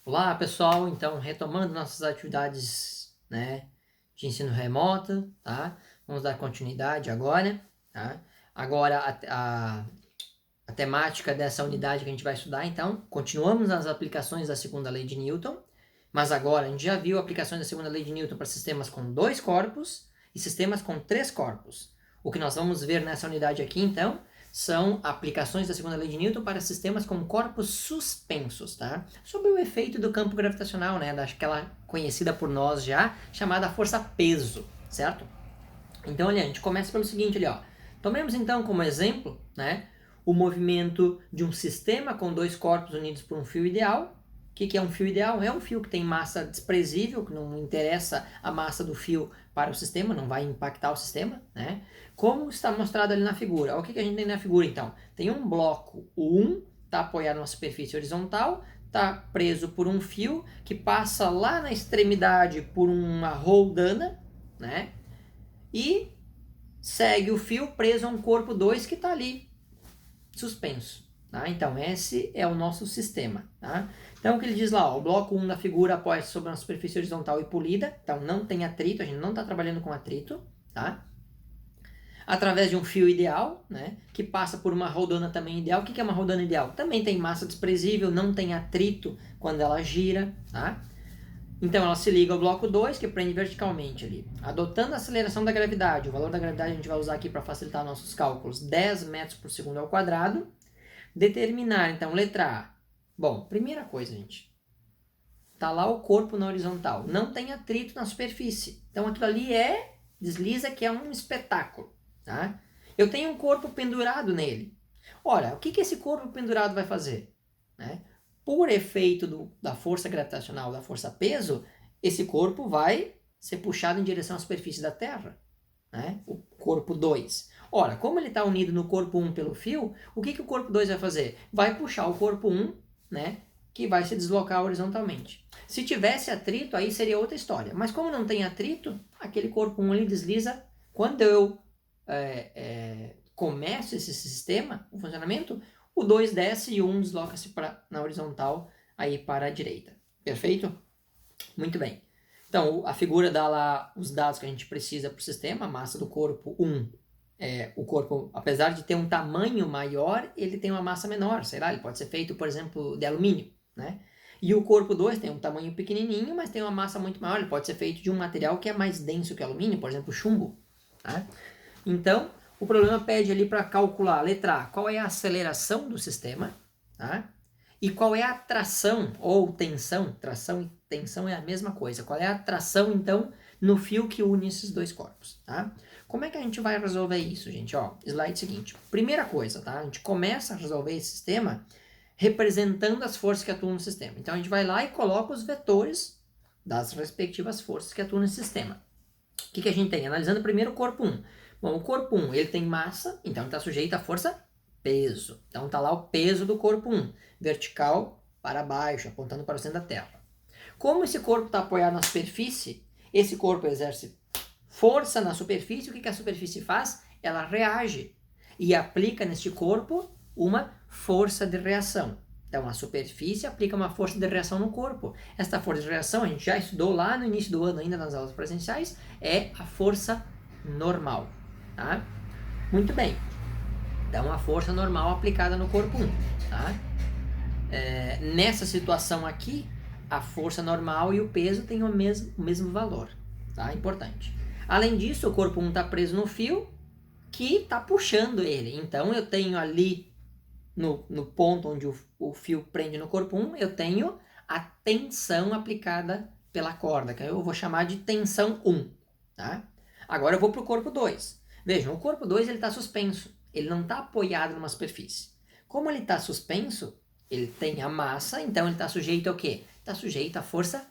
Olá, pessoal. Então, retomando nossas atividades, de ensino remoto, tá? Vamos dar continuidade agora, tá? Agora, a temática dessa unidade que a gente vai estudar, então, continuamos nas aplicações da segunda lei de Newton, mas agora a gente já viu aplicações da segunda lei de Newton para sistemas com 2 corpos e sistemas com 3 corpos. O que nós vamos ver nessa unidade aqui, então, são aplicações da segunda lei de Newton para sistemas com corpos suspensos, tá? Sob o efeito do campo gravitacional, daquela conhecida por nós já, chamada força-peso, certo? Então, olha, a gente começa pelo seguinte ali, ó. Tomemos então como exemplo, o movimento de um sistema com 2 corpos unidos por um fio ideal. O que é um fio ideal? É um fio que tem massa desprezível, que não interessa a massa do fio para o sistema, não vai impactar o sistema, né? Como está mostrado ali na figura. O que a gente tem na figura, então? Tem um bloco, o 1, está apoiado numa superfície horizontal, está preso por um fio que passa lá na extremidade por uma roldana, né? E segue o fio preso a um corpo 2 que está ali, suspenso. Tá? Então, esse é o nosso sistema. Tá? Então, o que ele diz lá? Ó, o bloco 1 da figura apoia-se sobre uma superfície horizontal e polida. Então, não tem atrito, a gente não está trabalhando com atrito. Tá? Através de um fio ideal, que passa por uma roldana também ideal. O que é uma roldana ideal? Também tem massa desprezível, não tem atrito quando ela gira. Tá? Então, ela se liga ao bloco 2, que prende verticalmente ali. Adotando a aceleração da gravidade, o valor da gravidade a gente vai usar aqui para facilitar nossos cálculos, 10 metros por segundo ao quadrado. Determinar, então, letra A. Bom, primeira coisa, gente. Tá lá o corpo na horizontal. Não tem atrito na superfície. Então, aquilo ali desliza, que é um espetáculo. Tá? Eu tenho um corpo pendurado nele. Ora, o que esse corpo pendurado vai fazer? Por efeito da força gravitacional, da força peso, esse corpo vai ser puxado em direção à superfície da Terra. O corpo 2. Ora, como ele está unido no corpo 1 pelo fio, o que o corpo 2 vai fazer? Vai puxar o corpo 1, que vai se deslocar horizontalmente. Se tivesse atrito, aí seria outra história. Mas como não tem atrito, aquele corpo 1 ele desliza. Quando eu começo esse sistema, o funcionamento, o 2 desce e o 1 desloca-se na horizontal aí para a direita. Perfeito? Muito bem. Então, a figura dá lá os dados que a gente precisa para o sistema. A massa do corpo 1, o corpo, apesar de ter um tamanho maior, ele tem uma massa menor. Sei lá, ele pode ser feito, por exemplo, de alumínio, E o corpo 2 tem um tamanho pequenininho, mas tem uma massa muito maior. Ele pode ser feito de um material que é mais denso que alumínio, por exemplo, chumbo. Então, o problema pede ali para calcular, letra A, qual é a aceleração do sistema, e qual é a tração ou tensão. Tração e tensão é a mesma coisa. Qual é a tração, então, no fio que une esses dois corpos, Como é que a gente vai resolver isso, gente? Ó, slide seguinte. Primeira coisa, A gente começa a resolver esse sistema representando as forças que atuam no sistema. Então, a gente vai lá e coloca os vetores das respectivas forças que atuam no sistema. O que a gente tem? Analisando primeiro o corpo 1. Bom, o corpo 1, ele tem massa, então ele está sujeito à força peso. Então está lá o peso do corpo 1, vertical para baixo, apontando para o centro da Terra. Como esse corpo está apoiado na superfície, esse corpo exerce força na superfície. O que a superfície faz? Ela reage e aplica neste corpo uma força de reação. Então, a superfície aplica uma força de reação no corpo. Esta força de reação, a gente já estudou lá no início do ano, ainda nas aulas presenciais, é a força normal. Muito bem. Então, a força normal aplicada no corpo 1. Nessa situação aqui, a força normal e o peso têm o mesmo valor. Importante. Além disso, o corpo 1 está preso no fio que está puxando ele. Então, eu tenho ali no ponto onde o fio prende no corpo 1, eu tenho a tensão aplicada pela corda, que eu vou chamar de tensão 1. Agora eu vou para o corpo 2. Vejam, o corpo 2 está suspenso. Ele não está apoiado numa superfície. Como ele está suspenso, ele tem a massa, então ele está sujeito ao quê? Está sujeito à força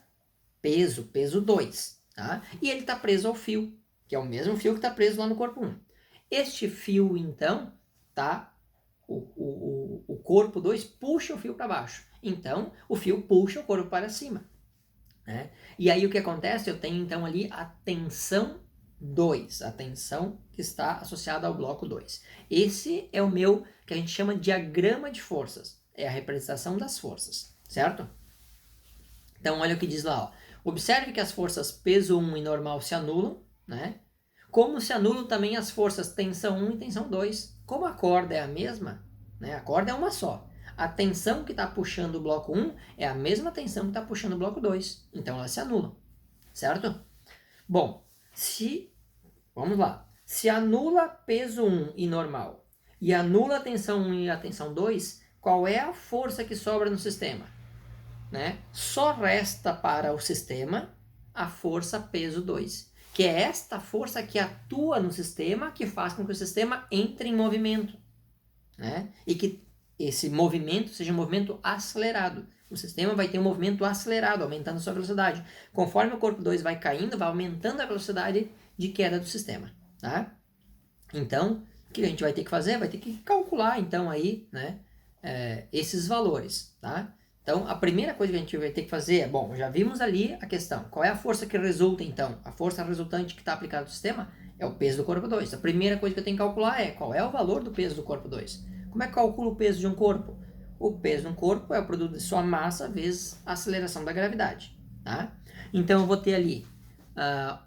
peso 2. E ele está preso ao fio, que é o mesmo fio que está preso lá no corpo 1. Este fio, então, o corpo 2 puxa o fio para baixo. Então, o fio puxa o corpo para cima. E aí o que acontece? Eu tenho, então, ali a tensão 2, a tensão que está associada ao bloco 2. Esse é o meu, que a gente chama de diagrama de forças. É a representação das forças, certo? Então, olha o que diz lá, ó. Observe que as forças peso 1 e normal se anulam, né? Como se anulam também as forças tensão 1 e tensão 2. Como a corda é a mesma, né? A corda é uma só. A tensão que está puxando o bloco 1 é a mesma tensão que está puxando o bloco 2. Então, elas se anulam, certo? Bom, vamos lá. Se anula peso 1 e normal e anula a tensão 1 e a tensão 2, qual é a força que sobra no sistema? Né? Só resta para o sistema a força peso 2, que é esta força que atua no sistema, que faz com que o sistema entre em movimento, né? E que esse movimento seja um movimento acelerado. O sistema vai ter um movimento acelerado, aumentando sua velocidade. Conforme o corpo 2 vai caindo, vai aumentando a velocidade de queda do sistema, tá? Então, o que a gente vai ter que fazer? Vai ter que calcular, então, aí, né, esses valores, tá? Então, a primeira coisa que a gente vai ter que fazer é, bom, já vimos ali a questão. Qual é a força que resulta, então? A força resultante que está aplicada no sistema é o peso do corpo 2. A primeira coisa que eu tenho que calcular é qual é o valor do peso do corpo 2. Como é que calcula o peso de um corpo? O peso de um corpo é o produto de sua massa vezes a aceleração da gravidade, tá? Então, eu vou ter ali,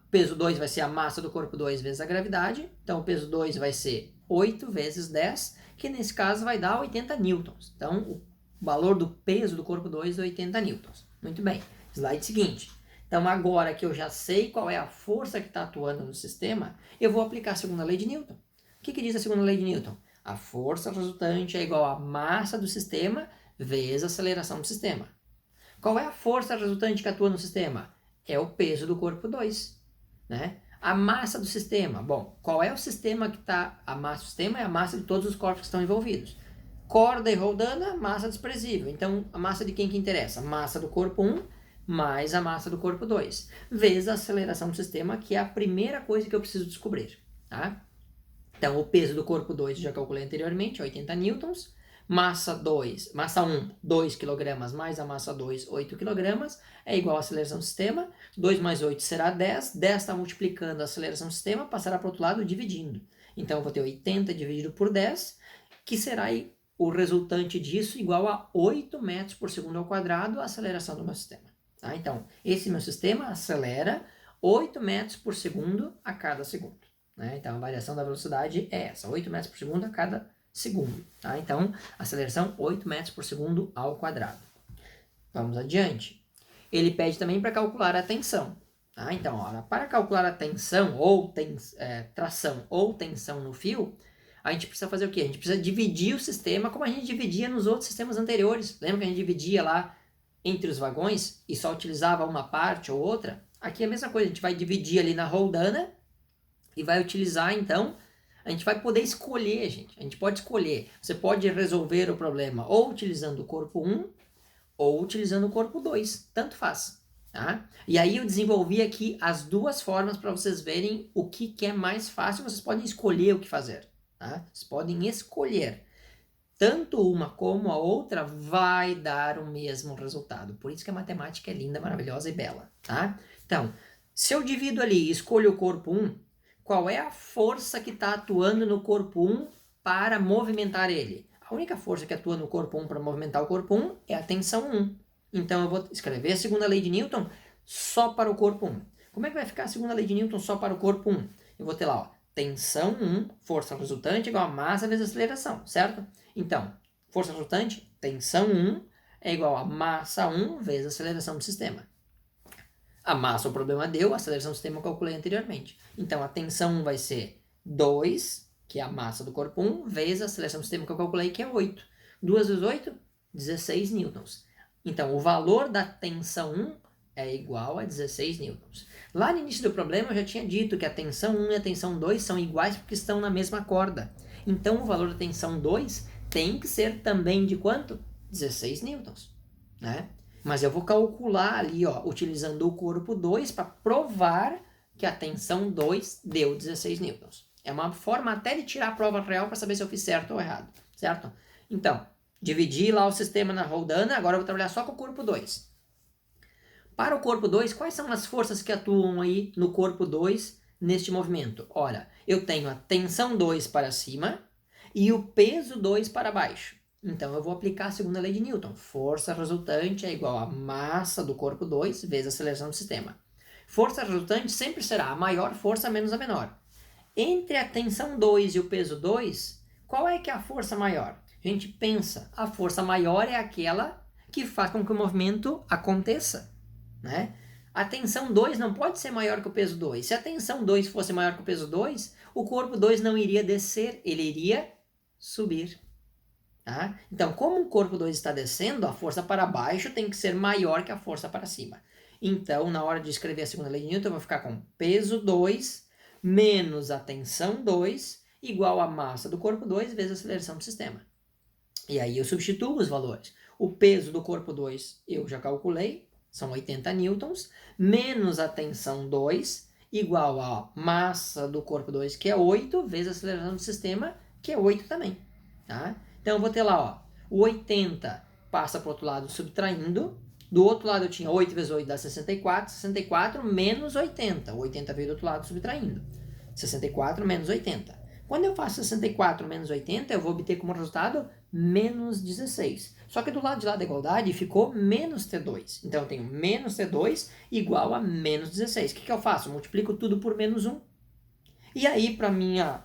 peso 2 vai ser a massa do corpo 2 vezes a gravidade. Então, o peso 2 vai ser 8 vezes 10, que nesse caso vai dar 80 newtons. Então, o valor do peso do corpo 2 é 80 newtons. Muito bem. Slide seguinte. Então, agora que eu já sei qual é a força que está atuando no sistema, eu vou aplicar a segunda lei de Newton. O que diz a segunda lei de Newton? A força resultante é igual à massa do sistema vezes a aceleração do sistema. Qual é a força resultante que atua no sistema? É o peso do corpo 2, né? A massa do sistema. Bom, qual é o sistema que está... A massa do sistema é a massa de todos os corpos que estão envolvidos. Corda e roldana, massa desprezível. Então, a massa de quem que interessa? Massa do corpo 1 mais a massa do corpo 2, vezes a aceleração do sistema, que é a primeira coisa que eu preciso descobrir, tá? Então, o peso do corpo 2 eu já calculei anteriormente, 80 newtons. Massa 1, 2 kg mais a massa 2, 8 kg, é igual à aceleração do sistema. 2 mais 8 será 10. 10 está multiplicando a aceleração do sistema, passará para o outro lado dividindo. Então, eu vou ter 80 dividido por 10, que será o resultante disso igual a 8 metros por segundo ao quadrado, a aceleração do meu sistema. Tá? Então, esse meu sistema acelera 8 metros por segundo a cada segundo. Né? Então, a variação da velocidade é essa, 8 metros por segundo a cada segundo. Tá? Então, aceleração 8 metros por segundo ao quadrado. Vamos adiante. Ele pede também para calcular a tensão. Tá? Então, ó, para calcular a tensão ou tração ou tensão no fio, a gente precisa fazer o quê? A gente precisa dividir o sistema como a gente dividia nos outros sistemas anteriores. Lembra que a gente dividia lá entre os vagões e só utilizava uma parte ou outra? Aqui é a mesma coisa, a gente vai dividir ali na roldana e vai utilizar, então, a gente vai poder escolher, gente. A gente pode escolher. Você pode resolver o problema ou utilizando o corpo 1 ou utilizando o corpo 2. Tanto faz. Tá? E aí eu desenvolvi aqui as duas formas para vocês verem o que é mais fácil. Vocês podem escolher o que fazer. Tá? Vocês podem escolher. Tanto uma como a outra vai dar o mesmo resultado. Por isso que a matemática é linda, maravilhosa e bela. Tá? Então, se eu divido ali e escolho o corpo 1, qual é a força que está atuando no corpo 1 para movimentar ele? A única força que atua no corpo 1 para movimentar o corpo 1 é a tensão 1. Então, eu vou escrever a segunda lei de Newton só para o corpo 1. Como é que vai ficar a segunda lei de Newton só para o corpo 1? Eu vou ter lá, ó, tensão 1, força resultante igual a massa vezes aceleração, certo? Então, força resultante, tensão 1, é igual a massa 1 vezes aceleração do sistema. A massa o problema deu, a aceleração do sistema eu calculei anteriormente. Então, a tensão 1 vai ser 2, que é a massa do corpo 1, vezes a aceleração do sistema que eu calculei, que é 8. 2 vezes 8, 16 newtons. Então, o valor da tensão 1 é igual a 16 newtons. Lá no início do problema eu já tinha dito que a tensão 1 e a tensão 2 são iguais porque estão na mesma corda. Então, o valor da tensão 2 tem que ser também de quanto? 16 newtons, né? Mas eu vou calcular ali, ó, utilizando o corpo 2 para provar que a tensão 2 deu 16 newtons. É uma forma até de tirar a prova real para saber se eu fiz certo ou errado, certo? Então, dividi lá o sistema na roldana, agora eu vou trabalhar só com o corpo 2. Para o corpo 2, quais são as forças que atuam aí no corpo 2 neste movimento? Ora, eu tenho a tensão 2 para cima e o peso 2 para baixo. Então eu vou aplicar a segunda lei de Newton. Força resultante é igual a massa do corpo 2 vezes a aceleração do sistema. Força resultante sempre será a maior força menos a menor. Entre a tensão 2 e o peso 2, qual é que é a força maior? A gente pensa, a força maior é aquela que faz com que o movimento aconteça, né? A tensão 2 não pode ser maior que o peso 2. Se a tensão 2 fosse maior que o peso 2, o corpo 2 não iria descer, ele iria subir. Tá? Então, como o corpo 2 está descendo, a força para baixo tem que ser maior que a força para cima. Então, na hora de escrever a segunda lei de Newton, eu vou ficar com peso 2 menos a tensão 2 igual a massa do corpo 2 vezes a aceleração do sistema. E aí eu substituo os valores. O peso do corpo 2 eu já calculei, são 80 newtons, menos a tensão 2 igual a massa do corpo 2, que é 8, vezes a aceleração do sistema, que é 8 também. Tá? Então eu vou ter lá, ó, o 80 passa para o outro lado subtraindo, do outro lado eu tinha 8 vezes 8 dá 64, 64 menos 80, o 80 veio do outro lado subtraindo, 64 menos 80. Quando eu faço 64 menos 80, eu vou obter como resultado menos 16. Só que do lado de lá da igualdade ficou menos T2. Então eu tenho menos T2 igual a menos 16. O que eu faço? Eu multiplico tudo por menos 1. E aí, para minha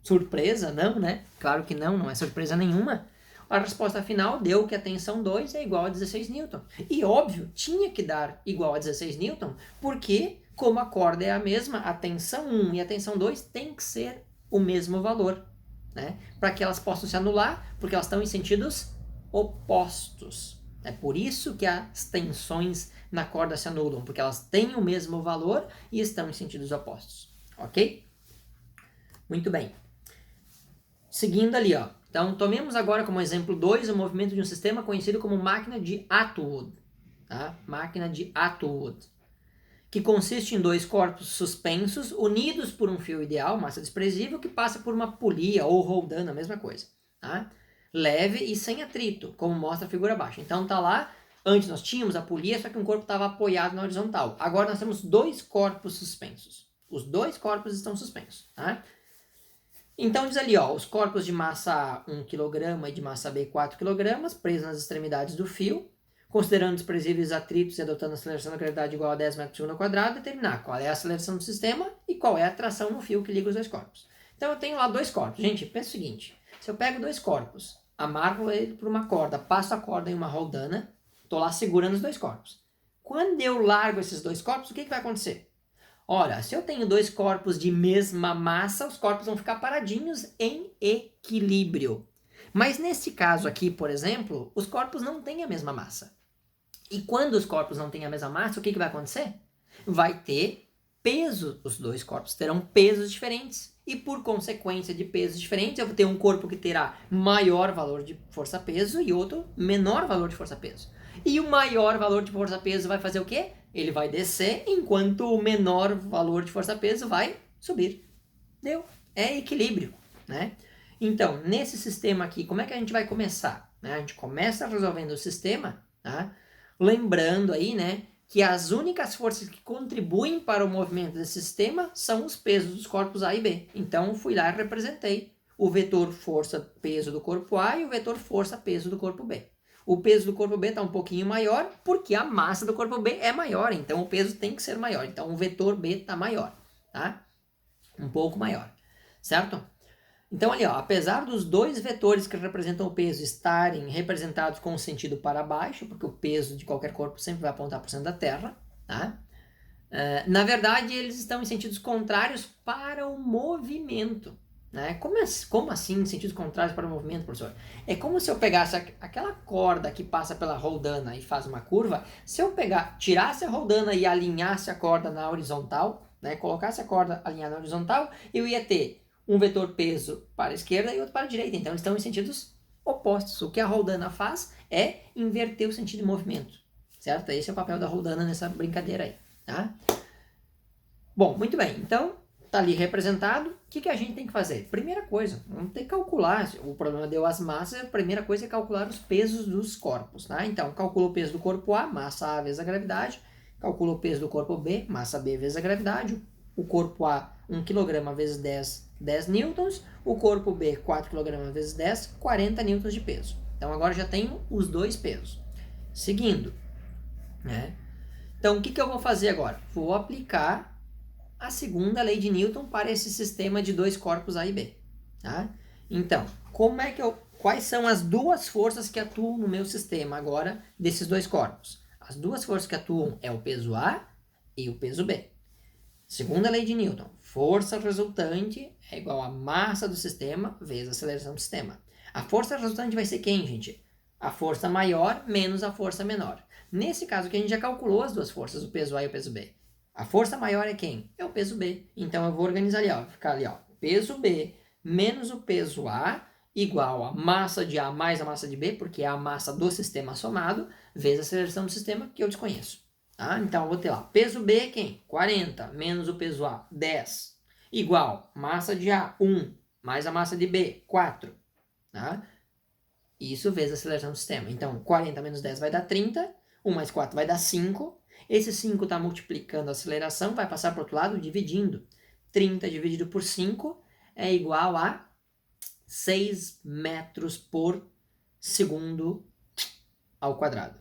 surpresa, não, né? Claro que não é surpresa nenhuma. A resposta final deu que a tensão 2 é igual a 16 newton. E óbvio, tinha que dar igual a 16 newton, porque como a corda é a mesma, a tensão 1 e a tensão 2 tem que ser o mesmo valor, né? Para que elas possam se anular, porque elas estão em sentidos opostos. É por isso que as tensões na corda se anulam, porque elas têm o mesmo valor e estão em sentidos opostos. Ok? Muito bem. Seguindo ali, ó. Então, tomemos agora como exemplo 2 o movimento de um sistema conhecido como máquina de Atwood. Tá? Máquina de Atwood. Que consiste em dois corpos suspensos, unidos por um fio ideal, massa desprezível, que passa por uma polia ou roldana, a mesma coisa. Tá? Leve e sem atrito, como mostra a figura abaixo. Então tá lá, antes nós tínhamos a polia, só que um corpo estava apoiado na horizontal. Agora nós temos dois corpos suspensos. Os dois corpos estão suspensos. Tá? Então diz ali, ó, os corpos de massa A 1 kg e de massa B 4 kg, presos nas extremidades do fio, considerando desprezíveis atritos e adotando a aceleração da gravidade igual a 10 metros por segundo ao quadrado, determinar qual é a aceleração do sistema e qual é a tração no fio que liga os dois corpos. Então eu tenho lá dois corpos. Gente, pensa o seguinte, se eu pego dois corpos, amarro ele por uma corda, passo a corda em uma roldana, estou lá segurando os dois corpos. Quando eu largo esses dois corpos, o que vai acontecer? Ora, se eu tenho dois corpos de mesma massa, os corpos vão ficar paradinhos em equilíbrio. Mas nesse caso aqui, por exemplo, os corpos não têm a mesma massa. E quando os corpos não têm a mesma massa, o que vai acontecer? Vai ter peso, os dois corpos terão pesos diferentes. E por consequência de pesos diferentes, eu vou ter um corpo que terá maior valor de força-peso e outro menor valor de força-peso. E o maior valor de força-peso vai fazer o quê? Ele vai descer, enquanto o menor valor de força-peso vai subir. Deu? É equilíbrio, né? Então, nesse sistema aqui, como é que a gente vai começar? A gente começa resolvendo o sistema, tá? Lembrando aí, né, que as únicas forças que contribuem para o movimento desse sistema são os pesos dos corpos A e B. Então, fui lá e representei o vetor força-peso do corpo A e o vetor força-peso do corpo B. O peso do corpo B está um pouquinho maior porque a massa do corpo B é maior, então o peso tem que ser maior. Então o vetor B está maior, tá? Um pouco maior, certo? Então ali, ó, apesar dos dois vetores que representam o peso estarem representados com o sentido para baixo, porque o peso de qualquer corpo sempre vai apontar para o centro da Terra, tá? Na verdade, eles estão em sentidos contrários para o movimento. Né? Como assim em sentidos contrários para o movimento, professor? É como se eu pegasse aquela corda que passa pela roldana e faz uma curva, se eu tirasse a roldana e alinhasse a corda na horizontal, né? Colocasse a corda alinhada na horizontal, eu ia ter um vetor peso para a esquerda e outro para a direita. Então, eles estão em sentidos opostos. O que a roldana faz é inverter o sentido de movimento, certo? Esse é o papel da roldana nessa brincadeira aí, tá? Bom, muito bem. Então, tá ali representado. O que a gente tem que fazer? Primeira coisa, vamos ter que calcular. O problema deu as massas, a primeira coisa é calcular os pesos dos corpos, tá? Então, calcula o peso do corpo A, massa A vezes a gravidade. Calcula o peso do corpo B, massa B vezes a gravidade. O corpo A 1 kg vezes 10, 10 newtons. O corpo B, 4 kg vezes 10, 40 newtons de peso. Então, agora já tenho os dois pesos. Seguindo, né? Então, o que eu vou fazer agora? Vou aplicar a segunda lei de Newton para esse sistema de dois corpos A e B. Tá? Então, quais são as duas forças que atuam no meu sistema agora desses dois corpos? As duas forças que atuam é o peso A e o peso B. Segunda lei de Newton, força resultante é igual à massa do sistema vezes a aceleração do sistema. A força resultante vai ser quem, gente? A força maior menos a força menor. Nesse caso aqui, a gente já calculou as duas forças, o peso A e o peso B. A força maior é quem? É o peso B. Então, eu vou organizar ali, ó. Ficar ali, ó. Peso B menos o peso A igual a massa de A mais a massa de B, porque é a massa do sistema somado, vezes a aceleração do sistema, que eu desconheço. Tá? Então, eu vou ter lá. Peso B é quem? 40 menos o peso A, 10. Igual massa de A, 1, mais a massa de B, 4. Tá? Isso vezes a aceleração do sistema. Então, 40 menos 10 vai dar 30. 1 mais 4 vai dar 5. Esse 5 está multiplicando a aceleração, vai passar para o outro lado dividindo. 30 dividido por 5 é igual a 6 metros por segundo ao quadrado.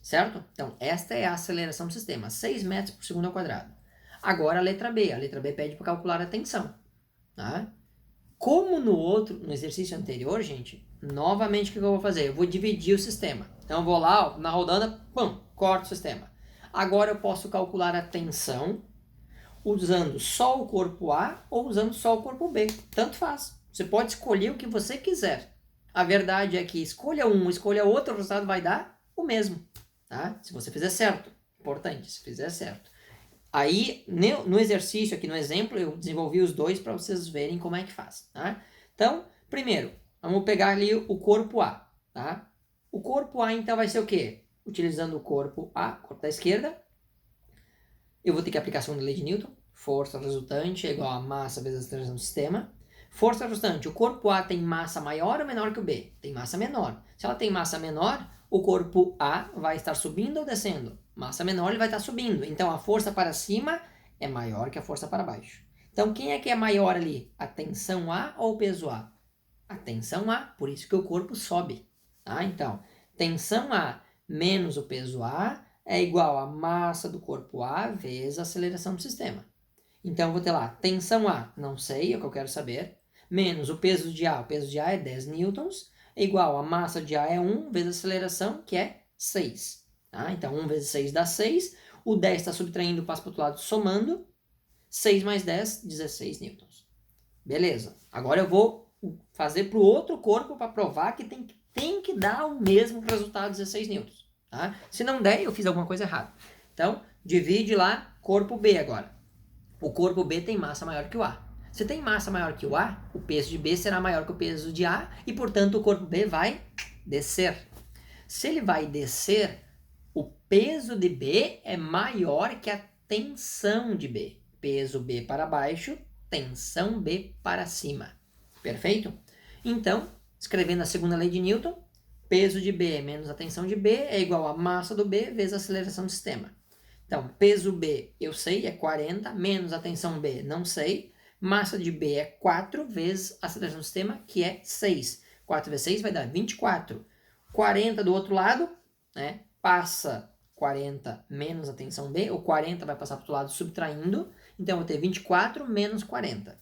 Certo? Então, esta é a aceleração do sistema, 6 metros por segundo ao quadrado. Agora a letra B. A letra B pede para calcular a tensão. Tá? Como no exercício anterior, gente, novamente o que eu vou fazer? Eu vou dividir o sistema. Então eu vou lá, ó, na rodanda, pum, corto o sistema. Agora eu posso calcular a tensão usando só o corpo A ou usando só o corpo B. Tanto faz. Você pode escolher o que você quiser. A verdade é que escolha um, escolha outro, o resultado vai dar o mesmo. Tá? Se você fizer certo. Importante, se fizer certo. Aí, no exercício aqui, no exemplo, eu desenvolvi os dois para vocês verem como é que faz. Tá? Então, primeiro, vamos pegar ali o corpo A. Tá? O corpo A, então, vai ser o quê? Utilizando o corpo A, corpo da esquerda, eu vou ter que aplicar a segunda lei de Newton. Força resultante é igual a massa vezes a aceleração do sistema. Força resultante, o corpo A tem massa maior ou menor que o B? Tem massa menor. Se ela tem massa menor, o corpo A vai estar subindo ou descendo? Massa menor, ele vai estar subindo. Então, a força para cima é maior que a força para baixo. Então, quem é que é maior ali? A tensão A ou o peso A? A tensão A, por isso que o corpo sobe. Tá? Então, tensão A menos o peso A é igual a massa do corpo A vezes a aceleração do sistema. Então, eu vou ter lá, tensão A, não sei, é o que eu quero saber, menos o peso de A é 10 newtons, é igual a massa de A é 1 vezes a aceleração, que é 6. Tá? Então, 1 vezes 6 dá 6, o 10 está subtraindo, passa para o outro lado, somando, 6 mais 10, 16 newtons. Beleza, agora eu vou fazer para o outro corpo para provar que tem que dar o mesmo resultado, 16 newtons. Tá? Se não der, eu fiz alguma coisa errada. Então, divide lá, corpo B agora. O corpo B tem massa maior que o A. Se tem massa maior que o A, o peso de B será maior que o peso de A e, portanto, o corpo B vai descer. Se ele vai descer, o peso de B é maior que a tensão de B. Peso B para baixo, tensão B para cima. Perfeito? Então, escrevendo a segunda lei de Newton, peso de B menos a tensão de B é igual a massa do B vezes a aceleração do sistema. Então, peso B eu sei, é 40, menos a tensão B não sei. Massa de B é 4 vezes a aceleração do sistema, que é 6. 4 vezes 6 vai dar 24. 40 do outro lado, né? Passa 40 menos a tensão B, o 40 vai passar para o outro lado subtraindo. Então, eu vou ter 24 menos 40.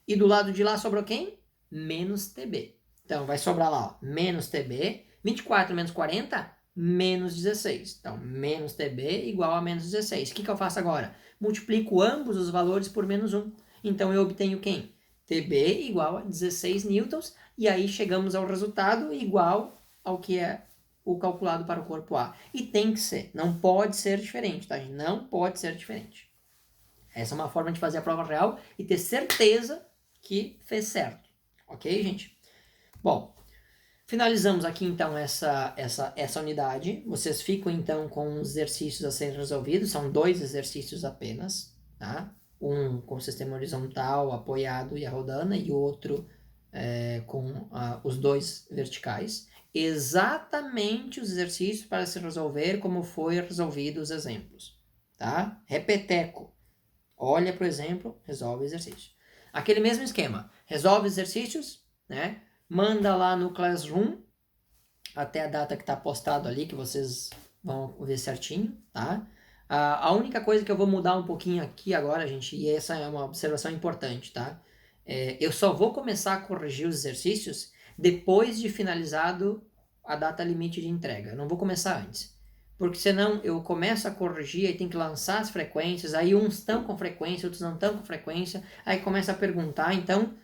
E do lado de lá sobrou quem? Menos TB. Então, vai sobrar lá, ó, menos TB. 24 menos 40, menos 16. Então, menos TB igual a menos 16. O que eu faço agora? Multiplico ambos os valores por menos 1. Então, eu obtenho quem? TB igual a 16 newtons. E aí, chegamos ao resultado igual ao que é o calculado para o corpo A. E tem que ser. Não pode ser diferente, tá? Não pode ser diferente. Essa é uma forma de fazer a prova real e ter certeza que fez certo. Ok, gente? Bom, finalizamos aqui então essa unidade. Vocês ficam então com os exercícios a serem resolvidos. São 2 exercícios apenas, tá? Um com o sistema horizontal apoiado e a rodana e outro com os 2 verticais. Exatamente os exercícios para se resolver como foi resolvido os exemplos, tá? Repeteco. Olha para o exemplo, resolve o exercício. Aquele mesmo esquema, resolve os exercícios, né? Manda lá no Classroom, até a data que está postado ali, que vocês vão ver certinho, tá? A única coisa que eu vou mudar um pouquinho aqui agora, gente, e essa é uma observação importante, tá? Eu só vou começar a corrigir os exercícios depois de finalizado a data limite de entrega. Eu não vou começar antes. Porque senão eu começo a corrigir e tem que lançar as frequências, aí uns estão com frequência, outros não estão com frequência, aí começa a perguntar, então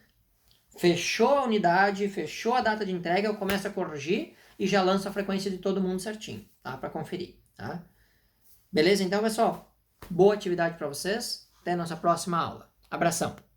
fechou a unidade, fechou a data de entrega, eu começo a corrigir e já lanço a frequência de todo mundo certinho, tá? Para conferir, tá? Beleza? Então, pessoal, boa atividade para vocês. Até a nossa próxima aula. Abração!